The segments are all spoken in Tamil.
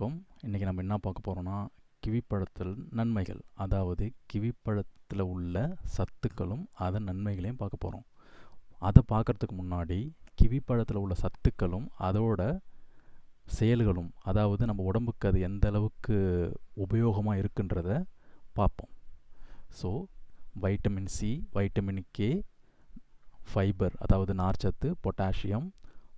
இன்றைக்கி நம்ம என்ன பார்க்க போகிறோம்னா கிவி பழத்தில் நன்மைகள், அதாவது கிவி பழத்தில் உள்ள சத்துக்களும் அதன் நன்மைகளையும் பார்க்க போகிறோம். அதை பார்க்குறதுக்கு முன்னாடி கிவி பழத்தில் உள்ள சத்துக்களும் அதோட செயல்களும், அதாவது நம்ம உடம்புக்கு அது எந்த அளவுக்கு உபயோகமாக இருக்குன்றத பார்ப்போம். So vitamin C, vitamin K, fibre அதாவது நார்ச்சத்து, பொட்டாசியம்,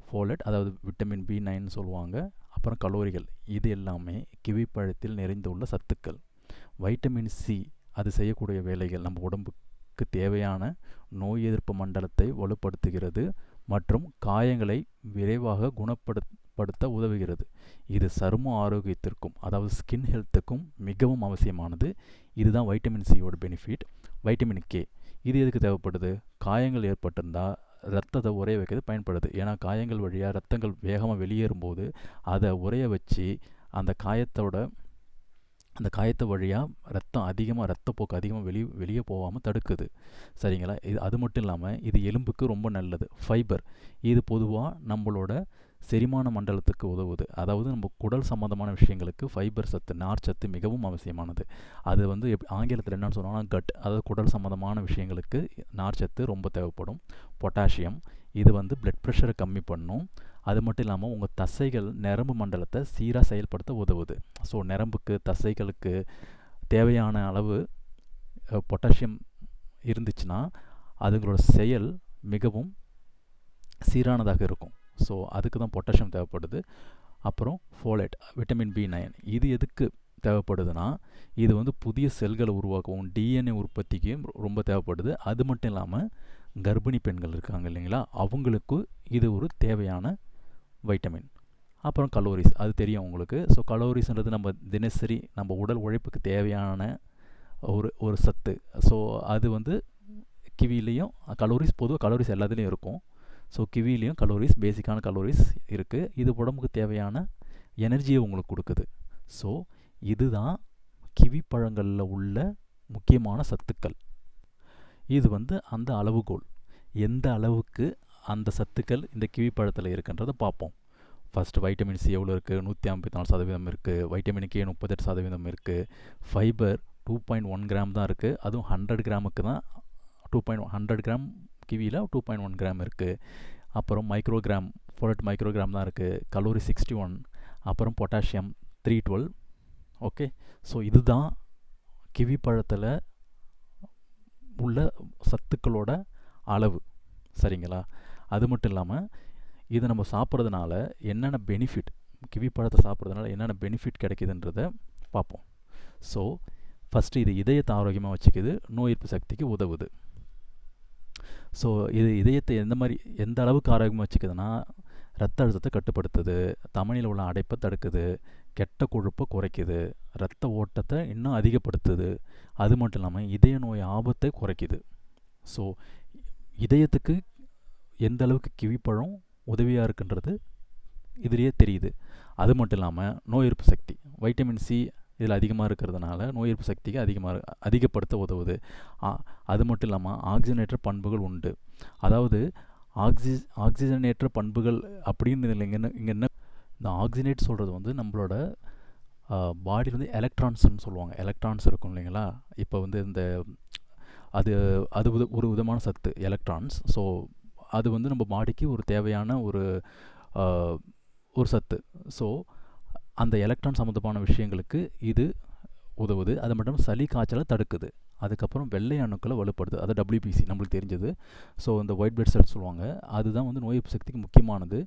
ஃபோலேட் அதாவது விட்டமின் பி9 சொல்லுவாங்க, அப்புறம் கலோரிகள், இது எல்லாமே கிவி பழத்தில் நிறைந்துள்ள சத்துக்கள். வைட்டமின் சி அது செய்யக்கூடிய வேலைகள் நம்ம உடம்புக்கு தேவையான நோய் எதிர்ப்பு மண்டலத்தை வலுப்படுத்துகிறது மற்றும் காயங்களை விரைவாக குணப்படுத்த உதவுகிறது. இது சரும ஆரோக்கியத்திற்கும் அதாவது ஸ்கின் ஹெல்த்துக்கும் மிகவும் அவசியமானது. இதுதான் வைட்டமின் சியோட பெனிஃபிட். வைட்டமின் கே இது எதுக்கு தேவைப்படுது? காயங்கள் ஏற்பட்டிருந்தால் ரத்தத்தை உறைய வைக்கிறது பயன்படுது. ஏன்னா காயங்கள் வழியாக ரத்தங்கள் வேகமாக வெளியேறும்போது அதை உறைய வச்சு அந்த காயத்தை வழியாக ரத்தப்போக்கு அதிகமாக வெளியே போகாமல் தடுக்குது. சரிங்களா? இது அது மட்டும் இல்லாமல் இது எலும்புக்கு ரொம்ப நல்லது. ஃபைபர் இது பொதுவாக நம்மளோட செரிமான மண்டலத்துக்கு உதவுது. அதாவது நம்ம குடல் சம்மந்தமான விஷயங்களுக்கு ஃபைபர் சத்து, நார்ச்சத்து மிகவும் அவசியமானது. அது வந்து ஆங்கிலத்தில் என்னன்னு சொன்னோம்னா கட், அதாவது குடல் சம்மந்தமான விஷயங்களுக்கு நார்ச்சத்து ரொம்ப தேவைப்படும். பொட்டாசியம் இது வந்து பிளட் ப்ரெஷரை கம்மி பண்ணும். அது மட்டும் இல்லாமல் உங்கள் தசைகள் நரம்பு மண்டலத்தை சீராக செயல்படுத்த உதவுது. ஸோ நரம்புக்கு தசைகளுக்கு தேவையான அளவு பொட்டாசியம் இருந்துச்சுன்னா அதுங்களோட செயல் மிகவும் சீரானதாக இருக்கும். ஸோ அதுக்கு தான் பொட்டாசியம் தேவைப்படுது. அப்புறம் ஃபோலேட், விட்டமின் பி9 இது எதுக்கு தேவைப்படுதுன்னா இது வந்து புதிய செல்களை உருவாக்கவும் டிஎன்ஏ உற்பத்திக்கும் ரொம்ப தேவைப்படுது. அது மட்டும் இல்லாமல் கர்ப்பிணி பெண்கள் இருக்காங்க இல்லைங்களா, அவங்களுக்கு இது ஒரு தேவையான வைட்டமின். அப்புறம் கலோரிஸ் அது தெரியும் உங்களுக்கு. ஸோ கலோரிஸ்ன்றது நம்ம தினசரி நம்ம உடல் உழைப்புக்கு தேவையான ஒரு சத்து. ஸோ அது வந்து கிவிலையும் பொதுவாக கலோரிஸ் எல்லாத்துலேயும் இருக்கும். ஸோ கிவிலையும் கலோரிஸ், பேசிக்கான கலோரிஸ் இருக்குது. இது உடம்புக்கு தேவையான எனர்ஜியை உங்களுக்கு கொடுக்குது. ஸோ இதுதான் கிவி பழங்களில் உள்ள முக்கியமான சத்துக்கள். இது வந்து அந்த அளவுகோல், எந்த அளவுக்கு அந்த சத்துக்கள் இந்த கிவி பழத்தில் இருக்குன்றதை பார்ப்போம். ஃபஸ்ட்டு வைட்டமின் சி எவ்வளோ இருக்குது? 154% இருக்குது. வைட்டமின் கே 38% இருக்குது. ஃபைபர் 2.1 கிராம் தான் இருக்குது. அதுவும் 100 கிராமுக்கு தான் 100 கிராம் கிவியில் 2.1 கிராம் இருக்குது. அப்புறம் மைக்ரோகிராம், ஃபோலேட் மைக்ரோகிராம் தான் இருக்குது. கலோரி 61. அப்புறம் பொட்டாசியம் 312. ஓகே, ஸோ இதுதான் கிவி பழத்தில் உள்ள சத்துக்களோட அளவு. சரிங்களா? அது மட்டும் இல்லாமல் இது நம்ம சாப்பிட்றதுனால என்னென்ன பெனிஃபிட், கிவி பழத்தை சாப்பிட்றதுனால என்னென்ன பெனிஃபிட் கிடைக்குதுன்றதை பார்ப்போம். ஸோ ஃபஸ்ட்டு இது இதயத்தை ஆரோக்கியமாக வச்சுக்குது, நோய் எதிர்ப்பு சக்திக்கு உதவுது. ஸோ இது இதயத்தை எந்த அளவுக்கு ஆரோக்கியமாக வச்சுக்குதுன்னா ரத்த அழுத்தத்தை கட்டுப்படுத்துது, தமனியில் உள்ள அடைப்பை தடுக்குது, கெட்ட கொழுப்பை குறைக்குது, இரத்த ஓட்டத்தை இன்னும் அதிகப்படுத்துது. அது மட்டும் இல்லாமல் இதய நோய் ஆபத்தை குறைக்குது. ஸோ இதயத்துக்கு எந்த அளவுக்கு கிவிப்பழம் உதவியாக இருக்குன்றது இதுலேயே தெரியுது. அது மட்டும் இல்லாமல் நோய் எதிர்ப்பு சக்தி, வைட்டமின் சி இதில் அதிகமாக இருக்கிறதுனால நோய் எதிர்ப்பு சக்திக்கு அதிகப்படுத்த உதவுது. அது மட்டும் இல்லாமல் ஆக்சிஜனேற்ற பண்புகள் உண்டு. அதாவது ஆக்சிஜனேற்ற பண்புகள் அப்படின்னு இங்கே என்ன, இந்த ஆக்சிஜனேட் சொல்கிறது வந்து நம்மளோட பாடியில் வந்து எலக்ட்ரான்ஸ்ன்னு சொல்லுவாங்க. எலக்ட்ரான்ஸ் இருக்கும் இல்லைங்களா, இப்போ வந்து அது ஒரு விதமான சத்து எலக்ட்ரான்ஸ். ஸோ அது வந்து நம்ம பாடிக்கு ஒரு தேவையான ஒரு சத்து. ஸோ அந்த எலக்ட்ரான் சம்மந்தமான விஷயங்களுக்கு இது உதவுது. அது மட்டும் சளி காய்ச்சலை தடுக்குது. அதுக்கப்புறம் வெள்ளை அணுக்களை வலுப்படுது, அது டபிள்யூபிசி நம்மளுக்கு தெரிஞ்சது. ஸோ இந்த ஒயிட் பிளட் செல்ஸ் சொல்லுவாங்க, அதுதான் வந்து நோய் எதிர்ப்பு சக்திக்கு முக்கியமானது.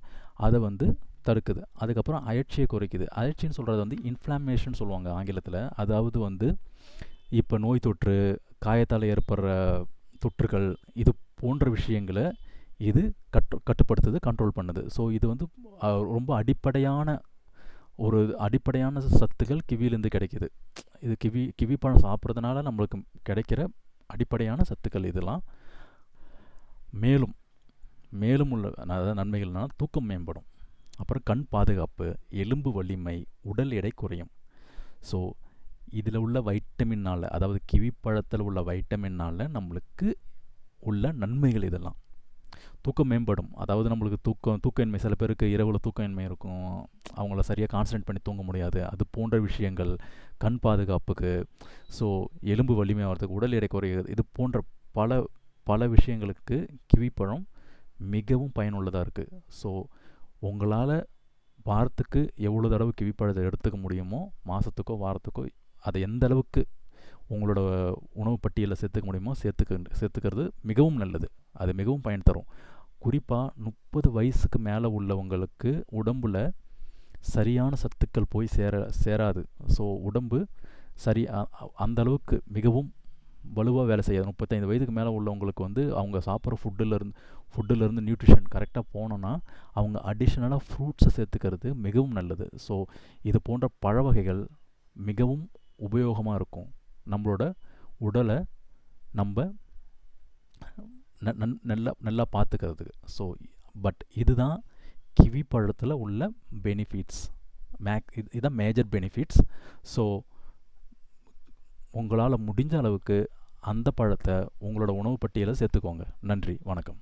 அதை வந்து தடுக்குது. அதுக்கப்புறம் அயற்சியை குறைக்குது. அயற்சின்னு சொல்கிறது வந்து இன்ஃப்ளாமேஷன் சொல்லுவாங்க ஆங்கிலத்தில். அதாவது வந்து இப்போ நோய் தொற்று, காயத்தால் ஏற்படுற தொற்றுகள், இது போன்ற விஷயங்களை இது கட்டுப்படுத்துது, கண்ட்ரோல் பண்ணுது. ஸோ இது வந்து ரொம்ப அடிப்படையான சத்துக்கள் கிவியிலேருந்து கிடைக்கிது. இது கிவி பழம் சாப்பிட்றதுனால நம்மளுக்கு கிடைக்கிற அடிப்படையான சத்துக்கள் இதெல்லாம். மேலும் உள்ள நன்மைகள்னால் தூக்கம் மேம்படும், அப்புறம் கண் பாதுகாப்பு, எலும்பு வலிமை, உடல் எடை குறையும். ஸோ இதில் உள்ள வைட்டமின்னால், அதாவது கிவி பழத்தில் உள்ள வைட்டமின்னால் நம்மளுக்கு உள்ள நன்மைகள் இதெல்லாம். தூக்கம் மேம்படும். அதாவது நம்மளுக்கு தூக்கமின்மை, சில பேருக்கு இரவில் தூக்கமின்மை இருக்கும், அவங்கள சரியாக கான்சன்ட்ரேட் பண்ணி தூங்க முடியாது, அது போன்ற விஷயங்கள், கண் பாதுகாப்புக்கு, ஸோ எலும்பு வலிமையாகிறதுக்கு, உடல் எடை குறைகிறது, இது போன்ற பல பல விஷயங்களுக்கு கிவிப்பழம் மிகவும் பயனுள்ளதாக இருக்குது. ஸோ உங்களால் வாரத்துக்கு எவ்வளோ தடவை கிவிப்பழத்தை எடுத்துக்க முடியுமோ, மாதத்துக்கோ வாரத்துக்கோ, அதை எந்த அளவுக்கு உங்களோட உணவு பட்டியலில் சேர்த்துக்க முடியுமோ சேர்த்துக்கிறது மிகவும் நல்லது. அது மிகவும் பயன் தரும். குறிப்பாக 30 வயசுக்கு மேலே உள்ளவங்களுக்கு உடம்பில் சரியான சத்துக்கள் போய் சேராது. ஸோ உடம்பு சரி அந்த அளவுக்கு மிகவும் வலுவாக வேலை செய்யாது. 35 வயதுக்கு மேலே உள்ளவங்களுக்கு வந்து அவங்க சாப்பிட்ற ஃபுட்டுலேருந்து நியூட்ரிஷன் கரெக்டாக போனோன்னா அவங்க அடிஷ்னலாக ஃப்ரூட்ஸை சேர்த்துக்கிறது மிகவும் நல்லது. ஸோ இது போன்ற பழ வகைகள் மிகவும் உபயோகமாக இருக்கும் நம்மளோட உடலை நம்ம நல்லா பார்த்துக்கிறதுக்கு. ஸோ பட் இதுதான் கிவி பழத்தில் உள்ள பெனிஃபிட்ஸ், இதுதான் மேஜர் பெனிஃபிட்ஸ். ஸோ உங்களால் முடிஞ்ச அளவுக்கு அந்த பழத்தை உங்களோட உணவு பட்டியலை சேர்த்துக்கோங்க. நன்றி, வணக்கம்.